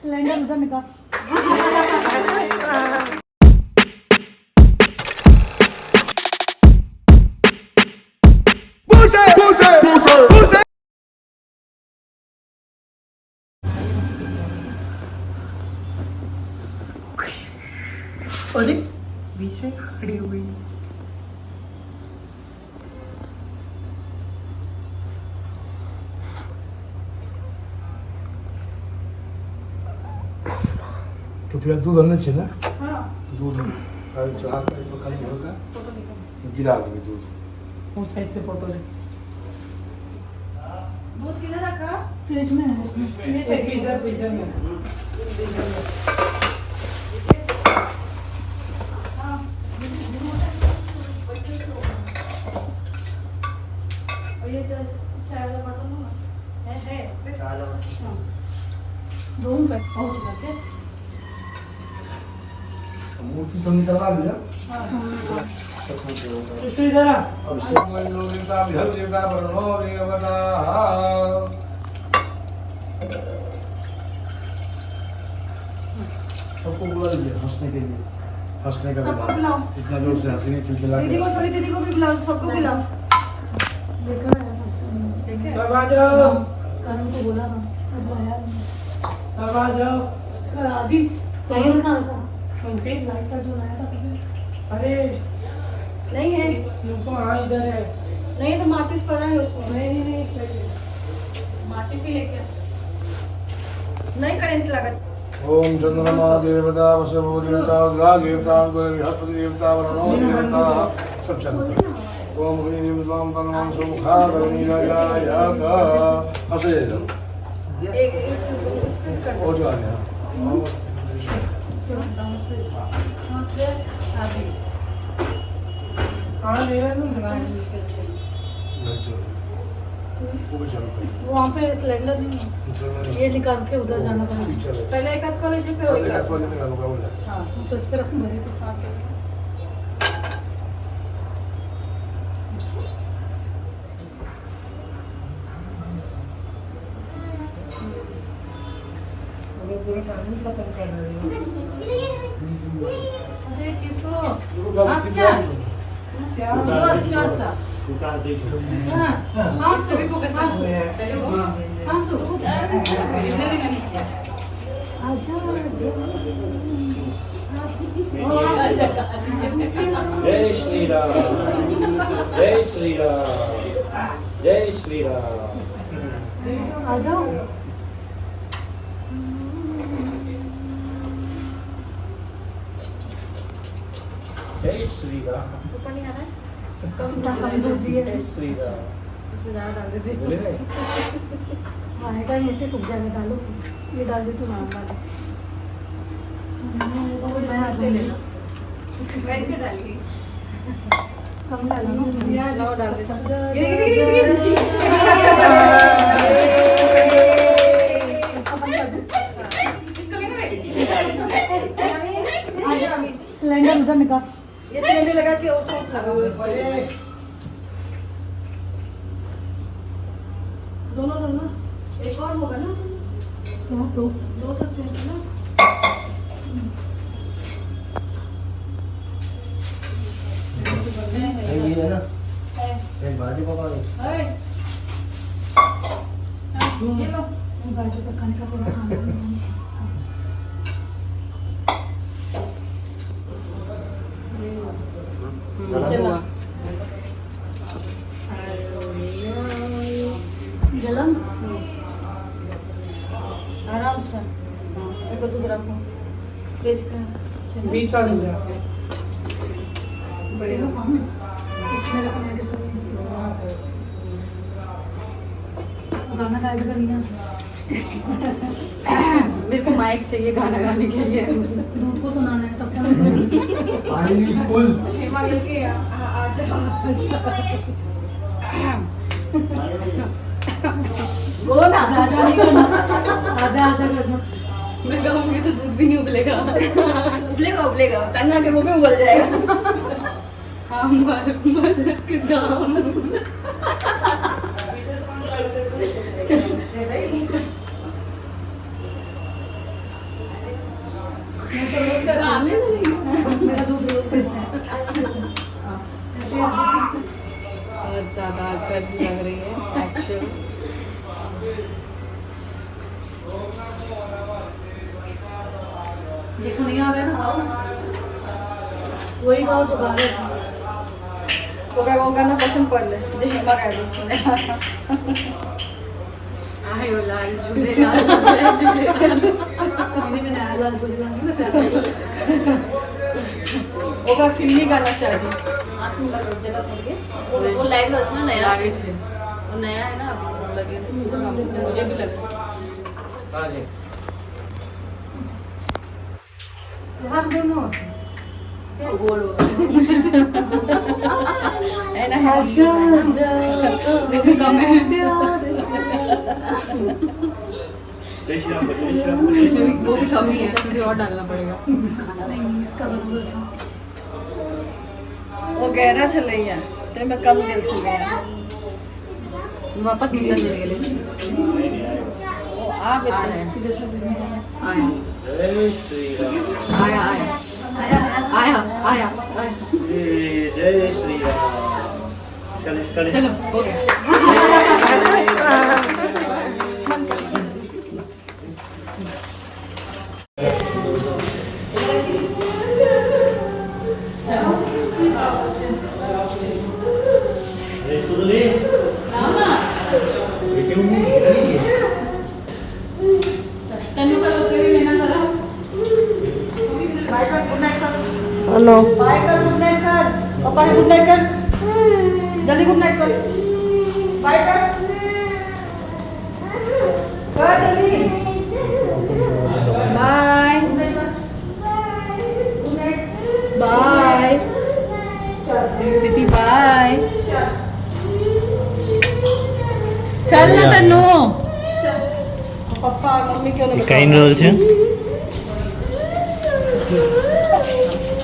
Cylinder उधर निकाल। अरे बीच में खड़ी हुई। टोपिया दूध आना चाहिए ना। दूध चढ़ा कर तो खाली हल्का गिरा देंगे दूध। उस साइड से फोटो ले। दूध किधर रखा? फ्रिज में है। ये फ्रीजर में। ये चाय वाला बर्तन है चलो। दोनों पे और रखे। मूर्ति तो निकलवा लिया। इधर आ। अब सब लोग देवता हर देवता बनो देवता। सबको बुला लीजिए हंसने के लिए। हंसने का सबको दिमाग। बुलाओ। इतना जोर से हंसी नहीं क्योंकि दीदी को छोड़ी, दीदी को भी बुलाओ, सबको बुलाओ। देखा है? देखे? सब आ जाओ। कानून को बोला ना, अब आया नहीं। सब आ जाओ। अभी टाइम कहाँ था? कौन सी? लाइट का जो लाया था कभी? अरे नहीं है, रुको। हाँ इधर है। नहीं तो माचिस पड़ा है उसमें। नहीं। माचिस ही लेके आ। नहीं करंट लगा। ओम चंद्रमा देवता वसवो देवता उद्रा देवता बृहस्पति देवता वरुणो देवता सब चलते। ओम ह्रीं देवतां तन्मं सुमुखा करुणीयायात हंसे जाओ। एक हो जा रहा है। हाँ ले रहा हूँ। वहाँ पे सिलेंडर नहीं है, ये निकाल के उधर जाना पड़ेगा। पहले एक आध कॉलेज पे हो गया। हाँ तो इस पे रखूँगा। हाँ चलो। पूरा पानी खत्म कर रहे हो। अरे किसको? अच्छा क्या? दुकान से हाँ हाँ सभी फोकस हाँ चलो हाँ सो इतने दिन नीचे अच्छा जय श्री राम जय श्री राम जय श्री राम। आ जाओ। जय श्री राम ऊपर नहीं आ रहा है? कम दूध दिए जय श्री राम। उसमें ज़्यादा डाल देते। बोले नहीं हाँ है का ऐसे सूख जाएगा, डालो ये डाल दे तू नाम डालो। मैं ऐसे ले लो बैठ के डालिए। कम डालो ना लाओ डाल दे। इसको लेना सिलेंडर उधर निकाल। ये सिलेंडर लगा के उसको लगाओ। दोनों एक और होगा ना? दो सकते हैं ना? ये है ना एक भाजी पका दो। ये लो भाजी पकाने का पूरा खाना। चला जलम आराम से एक दूध रखो तेज कर बीच वाले में बड़े लोग हम इसमें रखने के सुनिए गाना गाएगा करीना। मेरे को माइक चाहिए गाना गाने के लिए। दूध को सुनाना है सबको। पानी फुल हिमालय के आजा बोलो ना आजा नहीं करना। आजा आजा करना। मैं कहूँगी तो दूध भी नहीं उबलेगा। उबलेगा तंग आके वो भी उबल जाएगा। मेरा दूध रोज पीता है। बहुत ज़्यादा गर्मी लग रही है एक्चुअली। देखो नहीं आ रहा है ना, गाओ वही गाओ जो गा रहे थे। वो गाना पसंद पड़ ले देखिए मगा दो सुने आयो लाल झूलेलाल जय झूलेलाल। मैंने नया लाल झूलेलाल नहीं मैं प्यार ओका फिल्मी गाना चाहिए। वो लाइव है ना नया लागे छे वो नया है ना अभी लगे मुझे भी लगा हाँ जी हम दोनों गोल है ना है देखो कम है इसमें भी वो भी कम ही है इसमें भी और डालना पड़ेगा। नहीं इसका बदल था। वो गहरा चलैया तो मैं कम दिल चल गया वापस मिक्सर चले गए वो आ गए आया जय श्री राम आया आया आया आया जय श्री राम चलो चलो हो गया। तन्नू का तो तेरी लेना जरा बाय कर गुड नाइट कर नो बाय कर गुड नाइट कर पापा के गुड नाइट कर जल्दी गुड नाइट कर बाय कर जल्दी बाय बाय प्रीति बाय चल ना तन्नू पप्पा और मम्मी क्यों नहीं कई रोल છે